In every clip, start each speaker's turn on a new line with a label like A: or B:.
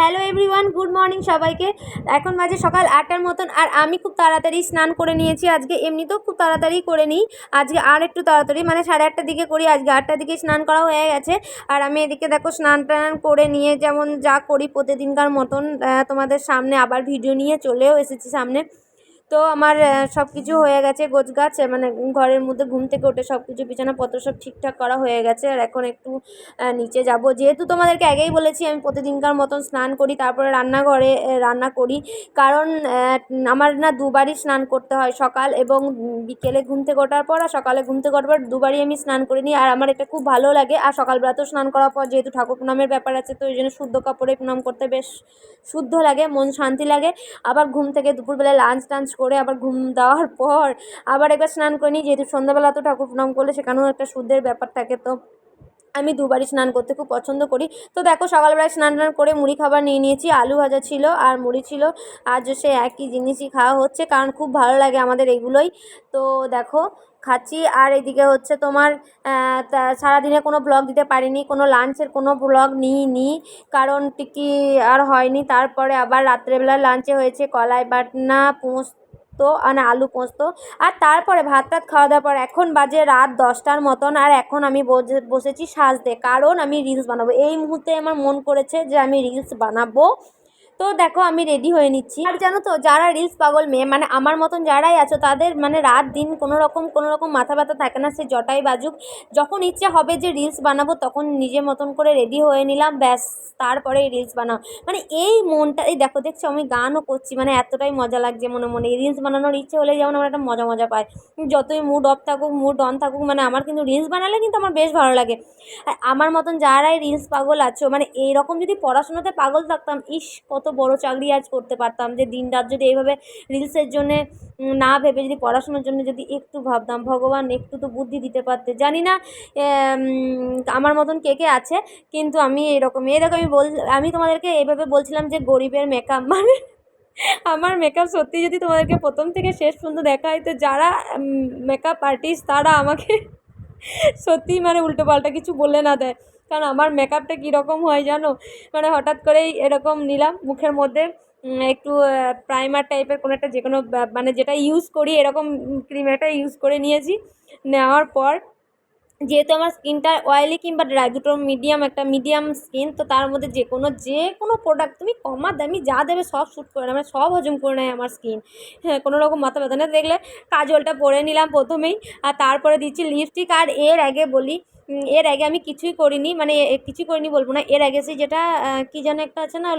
A: Hello everyone, good morning সবাইকে। এখন বাজে সকাল 8টার মতন, আর আমি খুব তাড়াতাড়ি স্নান করে নিয়েছি আজকে। এমনিতেও খুব তাড়াতাড়ি করে নিই, আজকে আর একটু তাড়াতাড়ি, মানে 8:30টার দিকে করি, আজকে 8টার দিকে স্নান করা হয়ে গেছে। আর আমি এদিকে দেখো স্নান টান করে নিয়ে যেমন যা করি প্রতিদিনকার মতন তোমাদের সামনে আবার ভিডিও নিয়ে চলেও এসেছি সামনে। তো আমার সব কিছু হয়ে গেছে, গোছগাছ মানে ঘরের মধ্যে ঘুম থেকে উঠে সব কিছু বিছানাপত্র সব ঠিকঠাক করা হয়ে গেছে। আর এখন একটু নিচে যাব, যেহেতু তোমাদেরকে আগেই বলেছি আমি প্রতিদিনকার মতন স্নান করি, তারপরে রান্নাঘরে রান্না করি। কারণ আমার না দুবারই স্নান করতে হয়, সকাল এবং বিকেলে ঘুম থেকে ওঠার পর আর সকালে ঘুম থেকে ওঠার পর দুবারই আমি স্নান করে নিই। আর আমার এটা খুব ভালো লাগে। আর সকালবেলাতেও স্নান করার পর যেহেতু ঠাকুর প্রণামের ব্যাপার আছে, তো ওই জন্য শুদ্ধ কাপড়ে প্রণাম করতে বেশ শুদ্ধ লাগে, মন শান্তি লাগে। আবার ঘুম থেকে দুপুরবেলায় লাঞ্চ টাঞ্চ করে আবার ঘুম দেওয়ার পর আবার একবার স্নান করে নিই, যেহেতু সন্ধ্যাবেলা তো ঠাকুর প্রণাম করলে সেখানেও একটা শুদ্ধের ব্যাপার থাকে। তো আমি দুবারই স্নান করতে খুব পছন্দ করি। তো দেখো সকালবেলায় স্নান টান করে মুড়ি খাবার নিয়ে নিয়েছি, আলু ভাজা ছিল আর মুড়ি ছিল। আজও সে একই জিনিসই খাওয়া হচ্ছে, কারণ খুব ভালো লাগে আমাদের এগুলোই। তো দেখো খাচ্ছি। আর এদিকে হচ্ছে তোমার সারাদিনে কোনো ব্লগ দিতে পারিনি, কোনো লাঞ্চের কোনো ব্লগ নিইনি, কারণ টিকি আর হয়নি। তারপরে আবার রাত্রেবেলা লাঞ্চে হয়েছে কলাই বাটনা, পোস্ত মানে আলু পোস্ত। আর তারপরে ভাত টাত খাওয়া দাওয়ার পর এখন বাজে রাত 10টার মতন, আর এখন আমি বসেছি সাজতে, কারণ আমি রিলস বানাবো। এই মুহূর্তে আমার মন করেছে যে আমি রিলস বানাবো। তো দেখো আমি রেডি হয়ে নিচ্ছি। আর জানো তো, যারা রিলস পাগল মেয়ে মানে আমার মতন যারাই আছো, তাদের মানে রাত দিন কোনো রকম মাথা ব্যথা থাকে না, সে জটাই বাজুক। যখন ইচ্ছে হবে যে রিলস বানাবো, তখন নিজের মতন করে রেডি হয়ে নিলাম, ব্যাস তারপরে রিলস বানাও। মানে এই মনটা, এই দেখছো আমি গানও করছি, মানে এতটাই মজা লাগছে মনে মনে। রিলস বানানোর ইচ্ছে হলে যেমন আমার একটা মজা মজা পায়, যতই মুড অফ থাকুক মুড অন থাকুক, মানে আমার কিন্তু রিলস বানালে কিন্তু আমার বেশ ভালো লাগে। আর আমার মতন যারাই রিলস পাগল আছো, মানে এইরকম যদি পড়াশোনাতে পাগল থাকতাম, ইস কত বড় চাকরি আজ করতে পারতাম। যে দিন রাত যদি এইভাবে রিলসের জন্যে না ভেবে যদি পড়াশোনার জন্য যদি একটু ভাবতাম, ভগবান একটু তো বুদ্ধি দিতে পারতে। জানি না আমার মতন কে কে আছে, কিন্তু আমি এরকমই আমি তোমাদেরকে এইভাবে বলছিলাম যে গরিবের মেকআপ মানে আমার মেকআপ সত্যি যদি তোমাদেরকে প্রথম থেকে শেষ পর্যন্ত দেখায়, তো যারা মেকআপ আর্টিস্ট তারা আমাকে সত্যিই মানে উল্টোপাল্টা কিছু বলে না দেয়। কারণ আমার মেকআপটা কীরকম হয় জানো, মানে হঠাৎ করেই এরকম নিলাম মুখের মধ্যে একটু প্রাইমার টাইপের কোনো একটা, যে কোনো মানে যেটা ইউজ করি এরকম ক্রিম একটা ইউজ করে নিয়েছি। নেওয়ার পর যেহেতু আমার স্কিনটা অয়েলি কিংবা ড্রাই দুটো মিডিয়াম স্কিন, তো তার মধ্যে যে কোনো প্রোডাক্ট তুমি কমা দামি যা দেবে সব শ্যুট করে নেয়, মানে সব হজম করে নেয় আমার স্কিন। হ্যাঁ, কোনো রকম মাথা ব্যথা না। দেখলে কাজলটা পরে নিলাম প্রথমেই, আর তারপরে দিচ্ছি লিপস্টিক। আর এর আগে বলি, এর আগে আমি কিছুই করিনি, মানে কিছুই করিনি বলবো না, এর আগে সেই যেটা কী যেন একটা আছে না,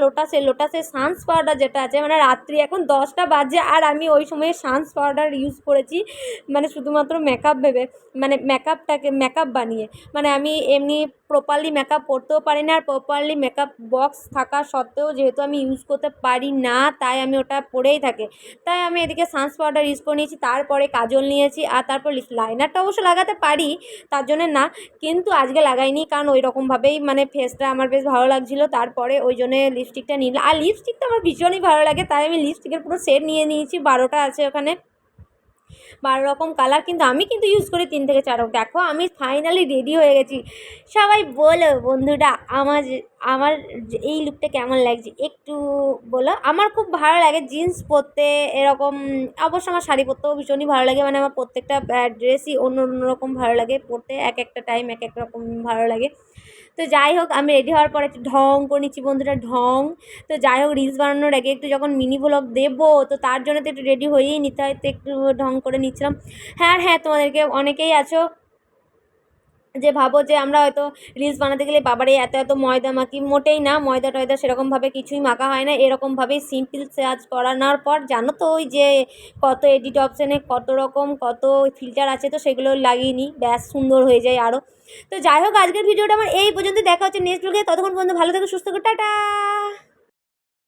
A: লোটাসের সানস পাউডার যেটা আছে, মানে রাত্রি এখন 10টা বাজে আর আমি ওই সময়ে সানস পাউডার ইউজ করেছি, মানে শুধুমাত্র মেকআপ ভেবে, মানে মেকআপ বানিয়ে। মানে আমি এমনি প্রপারলি মেকআপ করতেও পারি না, আর প্রপারলি মেকআপ বক্স থাকা সত্ত্বেও যেহেতু আমি ইউজ করতে পারি না, তাই আমি ওটা পরেই থাকি। তাই আমি এদিকে সানস পাউডার ইউজ করে নিয়েছি, তারপরে কাজল নিয়েছি, আর তারপর লাইনারটা অবশ্য লাগাতে পারি, তার জন্যে না, কিন্তু আজকে লাগাইনি, কারণ ওই রকমভাবেই মানে ফেসটা আমার বেশ ভালো লাগছিলো। তারপরে ওই জন্যে লিপস্টিকটা নিলাম, আর লিপস্টিকটা আমার ভীষণই ভালো লাগে, তাই আমি লিপস্টিকের পুরো সেট নিয়ে নিয়েছি। 12টা আছে ওখানে, 12 রকম কালার, কিন্তু আমি কিন্তু ইউজ করি 3 থেকে 4 রকম। দেখো আমি ফাইনালি রেডি হয়ে গেছি। সবাই বলো বন্ধুরা, আমার এই লুকটা কেমন লাগছে একটু বলো। আমার খুব ভালো লাগে জিন্স পরতে এরকম, অবশ্য আমার শাড়ি পরতেও ভীষণই ভালো লাগে, মানে আমার প্রত্যেকটা ড্রেসই অন্য রকম ভালো লাগে পরতে, এক একটা টাইম এক এক রকম ভালো লাগে। তো যাই হোক, আমি রেডি হওয়ার পরে একটু ঢং করে নিচ্ছি বন্ধুরা, ঢং। তো যাই হোক, রিলস বানানোর আগে একটু যখন মিনি ভ্লগ দেবো, তো তার জন্য তো একটু রেডি হয়েই নিতে হয়, তো একটু ঢং করে নিচ্ছিলাম। হ্যাঁ, তোমাদেরকে অনেকেই আছো যে ভাবো যে আমরা হয়তো রিলস বানাতে গেলে বাবারে এত ময়দা মাখি, মোটেই না, ময়দা টয়দা সেরকমভাবে কিছুই মাখা হয় না। এরকমভাবেই সিম্পল সাজ করানোর পর জানো তো, ওই যে কত এডিট অপশানে কত ফিল্টার আছে, তো সেগুলো লাগিয়ে নিই, ব্যাস সুন্দর হয়ে যায় আরও। তো যাই হোক, আজকের ভিডিওটা আমার এই পর্যন্ত। দেখা হচ্ছে নেক্সট ব্লগে, ততক্ষণ পর্যন্ত ভালো থেকো, সুস্থ থাকো, টাটা।